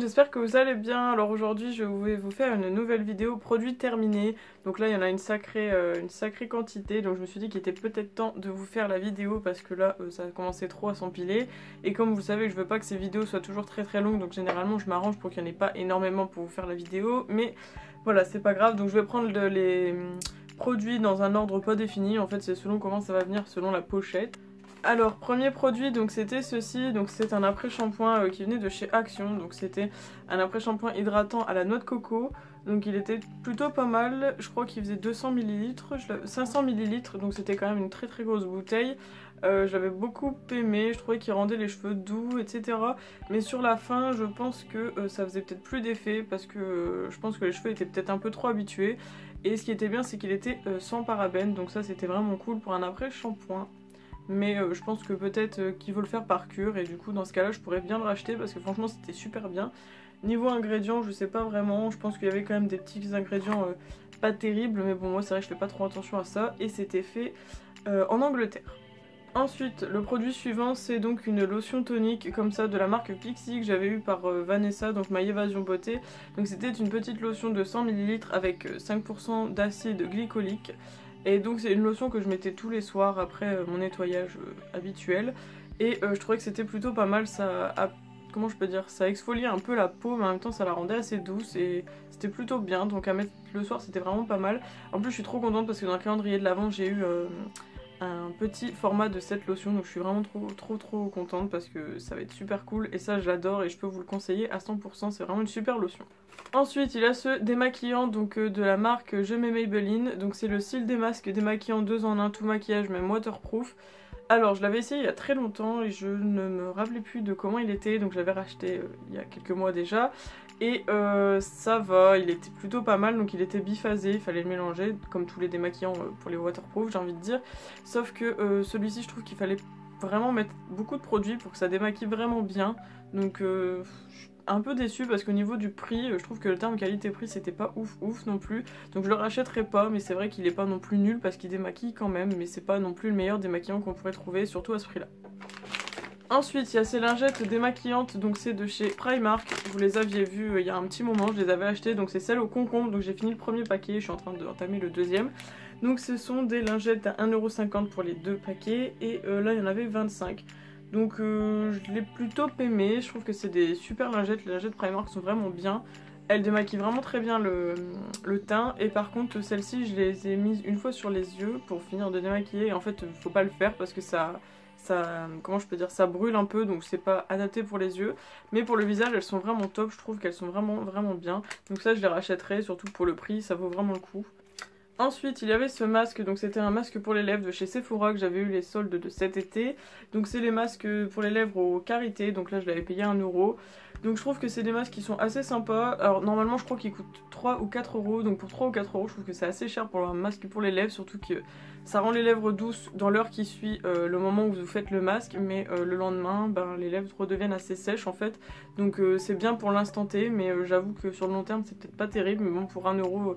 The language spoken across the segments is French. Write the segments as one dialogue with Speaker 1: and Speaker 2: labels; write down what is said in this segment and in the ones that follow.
Speaker 1: monde, j'espère que vous allez bien. Alors aujourd'hui je vais vous faire une nouvelle vidéo produit terminé. Donc là il y en a une sacrée quantité, donc je me suis dit qu'il était peut-être temps de vous faire la vidéo parce que là ça a commencé trop à s'empiler. Et comme vous savez je veux pas que ces vidéos soient toujours très longues, donc généralement je m'arrange pour qu'il n'y en ait pas énormément pour vous faire la vidéo. Mais voilà, c'est pas grave, donc je vais prendre les produits dans un ordre pas défini. En fait c'est selon comment ça va venir, selon la pochette. Alors premier produit, donc c'était ceci, donc c'est un après-shampoing qui venait de chez Action, donc c'était un après-shampoing hydratant à la noix de coco, donc il était plutôt pas mal, je crois qu'il faisait 200 ml, 500 ml, donc c'était quand même une très grosse bouteille. Je l'avais beaucoup aimé, je trouvais qu'il rendait les cheveux doux, etc. Mais sur la fin, je pense que ça faisait peut-être plus d'effet parce que je pense que les cheveux étaient peut-être un peu trop habitués. Et ce qui était bien, c'est qu'il était sans parabènes, donc ça c'était vraiment cool pour un après-shampoing. Mais je pense que peut-être qu'il veut le faire par cure et du coup dans ce cas là je pourrais bien le racheter parce que franchement c'était super bien. Niveau ingrédients je sais pas vraiment, je pense qu'il y avait quand même des petits ingrédients pas terribles, mais bon moi c'est vrai que je fais pas trop attention à ça et c'était fait en Angleterre. Ensuite le produit suivant c'est donc une lotion tonique comme ça de la marque Pixi que j'avais eu par Vanessa, donc My Evasion Beauté. Donc c'était une petite lotion de 100 ml avec 5% d'acide glycolique. Et donc c'est une lotion que je mettais tous les soirs après mon nettoyage habituel. Et je trouvais que c'était plutôt pas mal, comment je peux dire, ça exfoliait un peu la peau mais en même temps ça la rendait assez douce et c'était plutôt bien. Donc à mettre le soir c'était vraiment pas mal. En plus je suis trop contente parce que dans le calendrier de l'Avent j'ai eu un petit format de cette lotion, donc je suis vraiment trop contente parce que ça va être super cool et ça j'adore et je peux vous le conseiller à 100%, c'est vraiment une super lotion. Ensuite il y a ce démaquillant donc de la marque Je mets Maybelline, donc c'est le Cils Démasque démaquillant 2 en 1 tout maquillage même waterproof. Alors je l'avais essayé il y a très longtemps et je ne me rappelais plus de comment il était, donc je l'avais racheté il y a quelques mois déjà. Et ça va, il était plutôt pas mal, donc il était biphasé, il fallait le mélanger comme tous les démaquillants pour les waterproof j'ai envie de dire. Sauf que celui-ci je trouve qu'il fallait vraiment mettre beaucoup de produits pour que ça démaquille vraiment bien. Donc je suis un peu déçue parce qu'au niveau du prix, je trouve que le terme qualité-prix c'était pas ouf non plus. Donc je le rachèterai pas, mais c'est vrai qu'il est pas non plus nul parce qu'il démaquille quand même, mais c'est pas non plus le meilleur démaquillant qu'on pourrait trouver, surtout à ce prix là. Ensuite il y a ces lingettes démaquillantes, donc c'est de chez Primark, vous les aviez vues il y a un petit moment, je les avais achetées, donc c'est celles au concombre, donc j'ai fini le premier paquet, je suis en train d'entamer le deuxième. Donc ce sont des lingettes à 1,50€ pour les deux paquets et là il y en avait 25. Donc je l'ai plutôt aimé, je trouve que c'est des super lingettes, les lingettes Primark sont vraiment bien. Elles démaquillent vraiment très bien le teint et par contre celles-ci je les ai mises une fois sur les yeux pour finir de démaquiller et en fait faut pas le faire parce que comment je peux dire, ça brûle un peu donc c'est pas adapté pour les yeux, mais pour le visage elles sont vraiment top, je trouve qu'elles sont vraiment bien, donc ça je les rachèterai surtout pour le prix, ça vaut vraiment le coup. Ensuite il y avait ce masque, donc c'était un masque pour les lèvres de chez Sephora que j'avais eu les soldes de cet été, donc c'est les masques pour les lèvres au karité, donc là je l'avais payé 1€. Donc je trouve que c'est des masques qui sont assez sympas. Alors normalement je crois qu'ils coûtent 3 ou 4€, donc pour 3 ou 4€ je trouve que c'est assez cher pour un masque pour les lèvres, surtout que ça rend les lèvres douces dans l'heure qui suit le moment où vous faites le masque, mais le lendemain les lèvres redeviennent assez sèches en fait. Donc c'est bien pour l'instant T, mais j'avoue que sur le long terme c'est peut-être pas terrible, mais bon pour 1€...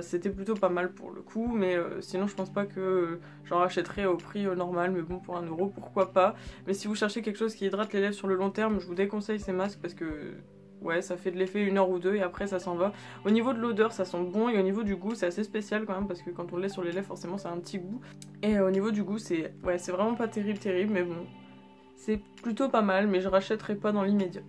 Speaker 1: c'était plutôt pas mal pour le coup, mais sinon je pense pas que j'en rachèterai au prix normal, mais bon pour 1€ pourquoi pas. Mais si vous cherchez quelque chose qui hydrate les lèvres sur le long terme, je vous déconseille ces masques parce que ouais ça fait de l'effet 1 heure ou 2 et après ça s'en va. Au niveau de l'odeur ça sent bon et au niveau du goût c'est assez spécial quand même parce que quand on le laisse sur les lèvres forcément ça a un petit goût. Et au niveau du goût c'est vraiment pas terrible mais bon c'est plutôt pas mal, mais je rachèterai pas dans l'immédiat.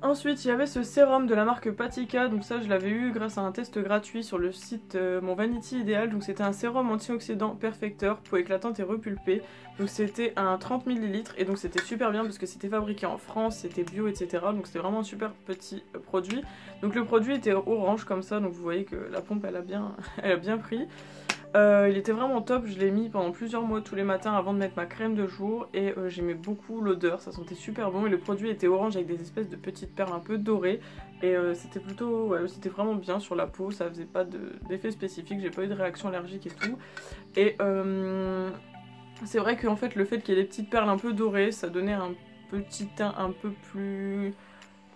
Speaker 1: Ensuite il y avait ce sérum de la marque Patika, donc ça je l'avais eu grâce à un test gratuit sur le site Mon Vanity Idéal, donc c'était un sérum antioxydant perfecteur, peau éclatante et repulpée, donc c'était un 30 ml et donc c'était super bien parce que c'était fabriqué en France, c'était bio etc, donc c'était vraiment un super petit produit. Donc le produit était orange comme ça, donc vous voyez que la pompe elle a bien pris. Il était vraiment top, je l'ai mis pendant plusieurs mois tous les matins avant de mettre ma crème de jour et j'aimais beaucoup l'odeur, ça sentait super bon et le produit était orange avec des espèces de petites perles un peu dorées et c'était plutôt, c'était vraiment bien sur la peau, ça faisait pas d'effet spécifique, j'ai pas eu de réaction allergique et tout. Et c'est vrai qu'en fait le fait qu'il y ait des petites perles un peu dorées, ça donnait un petit teint un peu plus...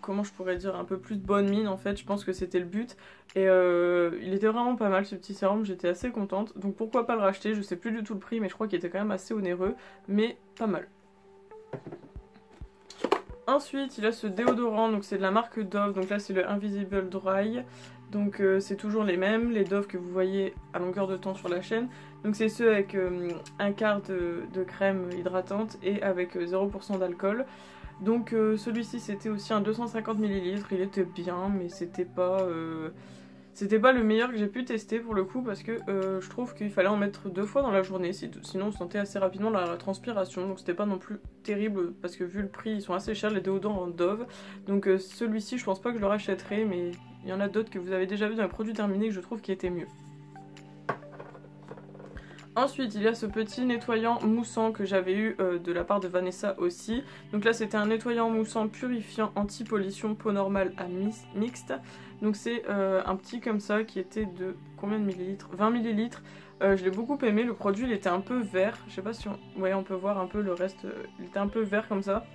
Speaker 1: comment je pourrais dire, un peu plus de bonne mine en fait, je pense que c'était le but. Et il était vraiment pas mal ce petit sérum, j'étais assez contente. Donc pourquoi pas le racheter, je sais plus du tout le prix mais je crois qu'il était quand même assez onéreux, mais pas mal. Ensuite il y a ce déodorant, donc c'est de la marque Dove, donc là c'est le Invisible Dry. Donc c'est toujours les mêmes, les Dove que vous voyez à longueur de temps sur la chaîne. Donc c'est ceux avec un quart de crème hydratante et avec 0% d'alcool. Donc celui-ci c'était aussi un 250 ml, il était bien mais c'était pas le meilleur que j'ai pu tester pour le coup parce que je trouve qu'il fallait en mettre 2 fois dans la journée, sinon on sentait assez rapidement la transpiration, donc c'était pas non plus terrible parce que vu le prix ils sont assez chers les déodorants en Dove. Donc celui-ci je pense pas que je le rachèterai, mais il y en a d'autres que vous avez déjà vu dans les produits terminés que je trouve qui étaient mieux. Ensuite il y a ce petit nettoyant moussant que j'avais eu de la part de Vanessa aussi. Donc là c'était un nettoyant moussant purifiant anti-pollution peau normale à mixte. Donc c'est un petit comme ça qui était de combien de millilitres, 20 millilitres. Je l'ai beaucoup aimé, le produit il était un peu vert. Je sais pas si on peut voir un peu le reste, il était un peu vert comme ça.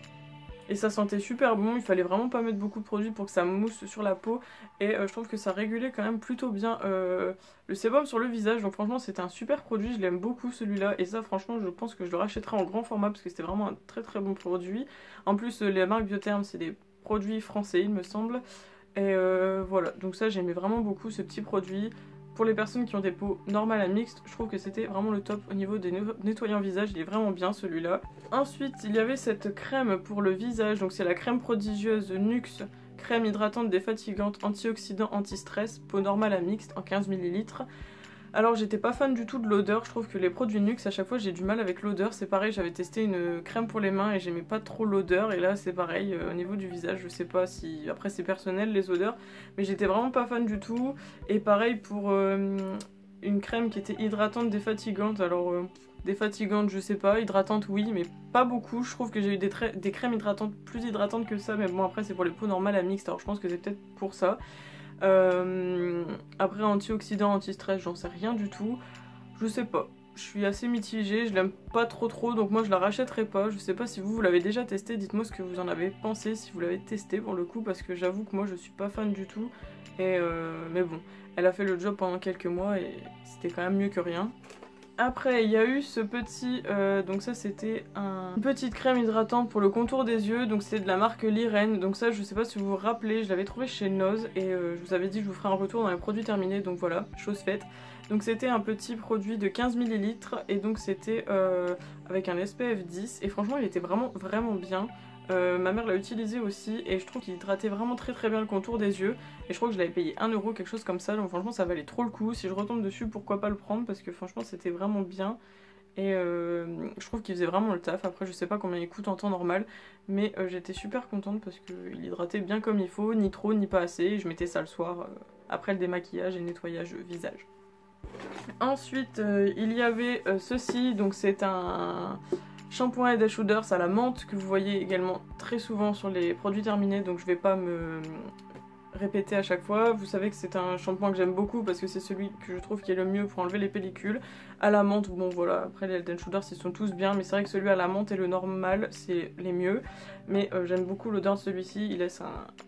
Speaker 1: Et ça sentait super bon, il fallait vraiment pas mettre beaucoup de produits pour que ça mousse sur la peau. Et je trouve que ça régulait quand même plutôt bien le sébum sur le visage. Donc franchement c'était un super produit, je l'aime beaucoup celui-là. Et ça franchement je pense que je le rachèterai en grand format parce que c'était vraiment un très très bon produit. En plus les marques Biotherm c'est des produits français il me semble. Et voilà, donc ça j'aimais vraiment beaucoup ce petit produit. Pour les personnes qui ont des peaux normales à mixtes, je trouve que c'était vraiment le top au niveau des nettoyants visage, il est vraiment bien celui-là. Ensuite, il y avait cette crème pour le visage, donc c'est la crème prodigieuse Nuxe, crème hydratante défatigante, antioxydant, anti-stress, peau normale à mixte en 15 ml. Alors j'étais pas fan du tout de l'odeur, je trouve que les produits Nuxe à chaque fois j'ai du mal avec l'odeur, c'est pareil, j'avais testé une crème pour les mains et j'aimais pas trop l'odeur et là c'est pareil au niveau du visage, je sais pas si après c'est personnel les odeurs, mais j'étais vraiment pas fan du tout. Et pareil pour une crème qui était hydratante défatigante, alors défatigante je sais pas, hydratante oui mais pas beaucoup, je trouve que j'ai eu des crèmes hydratantes plus hydratantes que ça, mais bon après c'est pour les peaux normales à mixte alors je pense que c'est peut-être pour ça. Après antioxydant, anti-stress, j'en sais rien du tout. Je sais pas. Je suis assez mitigée, je l'aime pas trop donc moi je la rachèterai pas. Je sais pas si vous l'avez déjà testé, dites-moi ce que vous en avez pensé si vous l'avez testé pour le coup parce que j'avoue que moi je suis pas fan du tout. Et mais bon, elle a fait le job pendant quelques mois et c'était quand même mieux que rien. Après il y a eu ce petit, donc ça c'était une petite crème hydratante pour le contour des yeux, donc c'est de la marque Liren, donc ça je sais pas si vous vous rappelez, je l'avais trouvé chez Nose et je vous avais dit que je vous ferai un retour dans les produits terminés, donc voilà, chose faite. Donc c'était un petit produit de 15 ml et donc c'était avec un SPF 10 et franchement il était vraiment bien. Ma mère l'a utilisé aussi et je trouve qu'il hydratait vraiment très bien le contour des yeux et je crois que je l'avais payé 1 € quelque chose comme ça, donc franchement ça valait trop le coup. Si je retombe dessus pourquoi pas le prendre parce que franchement c'était vraiment bien et je trouve qu'il faisait vraiment le taf. Après je sais pas combien il coûte en temps normal mais j'étais super contente parce qu'il hydratait bien comme il faut, ni trop ni pas assez, et je mettais ça le soir après le démaquillage et le nettoyage visage. Ensuite il y avait ceci, donc c'est un shampoing Head & Shoulders à la menthe que vous voyez également très souvent sur les produits terminés, donc je vais pas me répéter à chaque fois. Vous savez que c'est un shampoing que j'aime beaucoup parce que c'est celui que je trouve qui est le mieux pour enlever les pellicules. À la menthe, bon voilà, après les Head & Shoulders ils sont tous bien, mais c'est vrai que celui à la menthe et le normal c'est les mieux. Mais j'aime beaucoup l'odeur de celui-ci, il laisse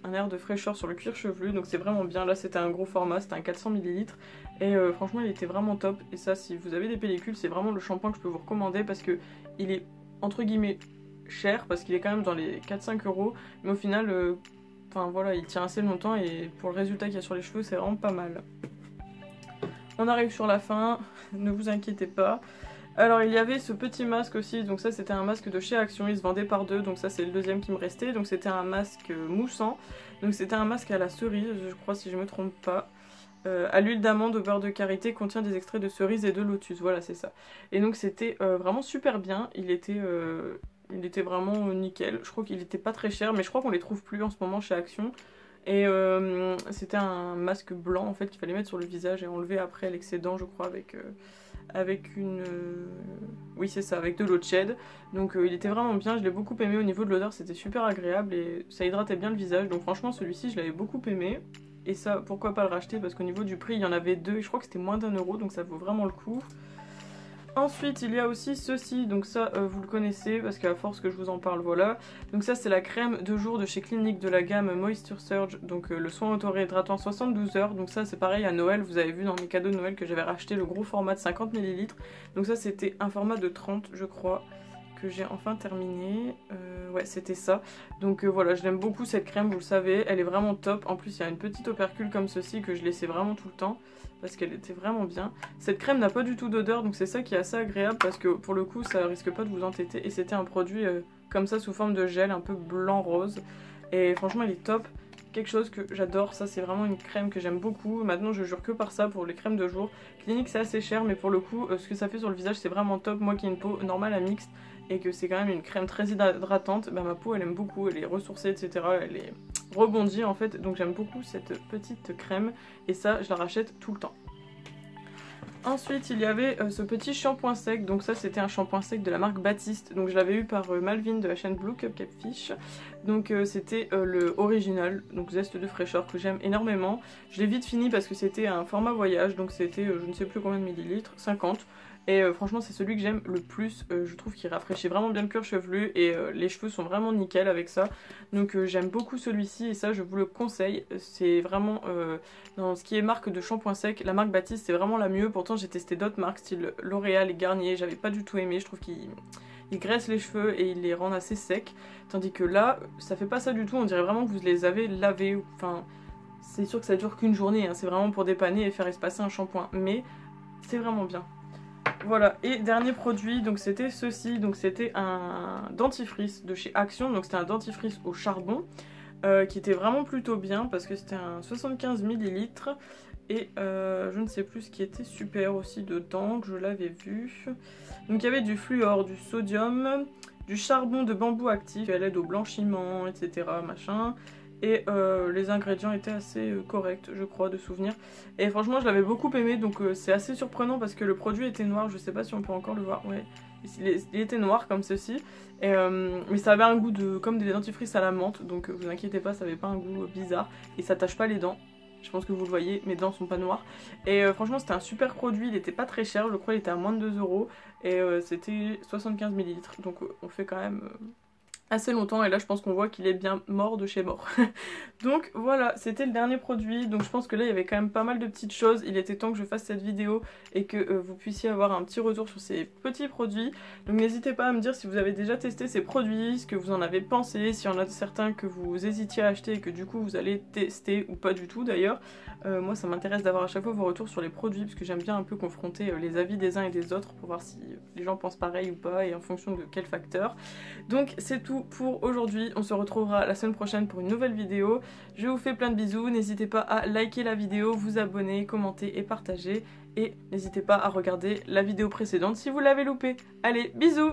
Speaker 1: un air de fraîcheur sur le cuir chevelu, donc c'est vraiment bien. Là c'était un gros format, c'était un 400 ml et franchement il était vraiment top. Et ça, si vous avez des pellicules, c'est vraiment le shampoing que je peux vous recommander parce que il est entre guillemets cher parce qu'il est quand même dans les 4-5 €, mais au final enfin voilà, il tient assez longtemps et pour le résultat qu'il y a sur les cheveux c'est vraiment pas mal. On arrive sur la fin, ne vous inquiétez pas. Alors il y avait ce petit masque aussi, donc ça c'était un masque de chez Action, il se vendait par deux, donc ça c'est le deuxième qui me restait. Donc c'était un masque moussant, donc c'était un masque à la cerise je crois si je me trompe pas. À l'huile d'amande au beurre de karité, contient des extraits de cerise et de lotus, voilà c'est ça. Et donc c'était vraiment super bien, il était vraiment nickel. Je crois qu'il était pas très cher, mais je crois qu'on les trouve plus en ce moment chez Action. Et c'était un masque blanc en fait qu'il fallait mettre sur le visage et enlever après l'excédent je crois avec une... oui c'est ça, avec de l'eau de Ched. Donc il était vraiment bien, je l'ai beaucoup aimé au niveau de l'odeur, c'était super agréable et ça hydratait bien le visage. Donc franchement celui-ci je l'avais beaucoup aimé. Et ça, pourquoi pas le racheter parce qu'au niveau du prix, il y en avait deux et je crois que c'était moins d'1 €, donc ça vaut vraiment le coup. Ensuite, il y a aussi ceci, donc ça, vous le connaissez parce qu'à force que je vous en parle, voilà. Donc ça, c'est la crème de jour de chez Clinique de la gamme Moisture Surge, donc le soin auto-réhydratant 72 heures. Donc ça, c'est pareil à Noël, vous avez vu dans mes cadeaux de Noël que j'avais racheté le gros format de 50 ml. Donc ça, c'était un format de 30, je crois, que j'ai enfin terminé. Ouais, c'était ça. Donc voilà, je l'aime beaucoup cette crème, vous le savez, elle est vraiment top. En plus, il y a une petite opercule comme ceci que je laissais vraiment tout le temps parce qu'elle était vraiment bien. Cette crème n'a pas du tout d'odeur, donc c'est ça qui est assez agréable parce que pour le coup, ça risque pas de vous entêter. Et c'était un produit comme ça sous forme de gel, un peu blanc-rose. Et franchement, il est top. Quelque chose que j'adore, ça c'est vraiment une crème que j'aime beaucoup. Maintenant je jure que par ça pour les crèmes de jour. Clinique c'est assez cher mais pour le coup ce que ça fait sur le visage c'est vraiment top. Moi qui ai une peau normale à mixte et que c'est quand même une crème très hydratante, bah, ma peau elle aime beaucoup, elle est ressourcée etc. Elle est rebondie en fait, donc j'aime beaucoup cette petite crème et ça je la rachète tout le temps. Ensuite il y avait ce petit shampoing sec, donc ça c'était un shampoing sec de la marque Baptiste, donc je l'avais eu par Malvin de la chaîne Blue Cupcake Fish, donc c'était le original, donc zeste de fraîcheur que j'aime énormément. Je l'ai vite fini parce que c'était un format voyage, donc c'était je ne sais plus combien de millilitres, 50. Et franchement c'est celui que j'aime le plus, je trouve qu'il rafraîchit vraiment bien le cuir chevelu et les cheveux sont vraiment nickel avec ça. Donc j'aime beaucoup celui-ci et ça je vous le conseille, c'est vraiment dans ce qui est marque de shampoing sec, la marque Baptiste c'est vraiment la mieux. Pourtant j'ai testé d'autres marques style L'Oréal et Garnier, j'avais pas du tout aimé, je trouve qu'il graisse les cheveux et il les rend assez secs. Tandis que là ça fait pas ça du tout, on dirait vraiment que vous les avez lavés, enfin c'est sûr que ça dure qu'une journée, hein. C'est vraiment pour dépanner et faire espacer un shampoing, mais c'est vraiment bien. Voilà, et dernier produit, donc c'était ceci, donc c'était un dentifrice de chez Action, donc c'était un dentifrice au charbon, qui était vraiment plutôt bien parce que c'était un 75 ml et je ne sais plus ce qui était super aussi dedans, que je l'avais vu. Donc il y avait du fluor, du sodium, du charbon de bambou actif, elle aide au blanchiment, etc. machin. Et les ingrédients étaient assez corrects je crois de souvenir et franchement je l'avais beaucoup aimé, donc c'est assez surprenant parce que le produit était noir, je sais pas si on peut encore le voir, ouais il était noir comme ceci et, mais ça avait un goût de comme des dentifrices à la menthe, donc vous inquiétez pas, ça avait pas un goût bizarre et ça tâche pas les dents. Je pense que vous le voyez, mes dents sont pas noires. Et franchement c'était un super produit, il était pas très cher, je crois il était à moins de 2 € et c'était 75 ml, donc on fait quand même assez longtemps et là je pense qu'on voit qu'il est bien mort de chez mort. Donc voilà, c'était le dernier produit, donc je pense que là il y avait quand même pas mal de petites choses, il était temps que je fasse cette vidéo et que vous puissiez avoir un petit retour sur ces petits produits. Donc n'hésitez pas à me dire si vous avez déjà testé ces produits, ce que vous en avez pensé, s'il y en a certains que vous hésitiez à acheter et que du coup vous allez tester ou pas du tout d'ailleurs. Moi ça m'intéresse d'avoir à chaque fois vos retours sur les produits parce que j'aime bien un peu confronter les avis des uns et des autres pour voir si les gens pensent pareil ou pas et en fonction de quel facteur. Donc c'est tout pour aujourd'hui, on se retrouvera la semaine prochaine pour une nouvelle vidéo. Je vous fais plein de bisous, n'hésitez pas à liker la vidéo, vous abonner, commenter et partager. Et n'hésitez pas à regarder la vidéo précédente si vous l'avez loupée. Allez, bisous!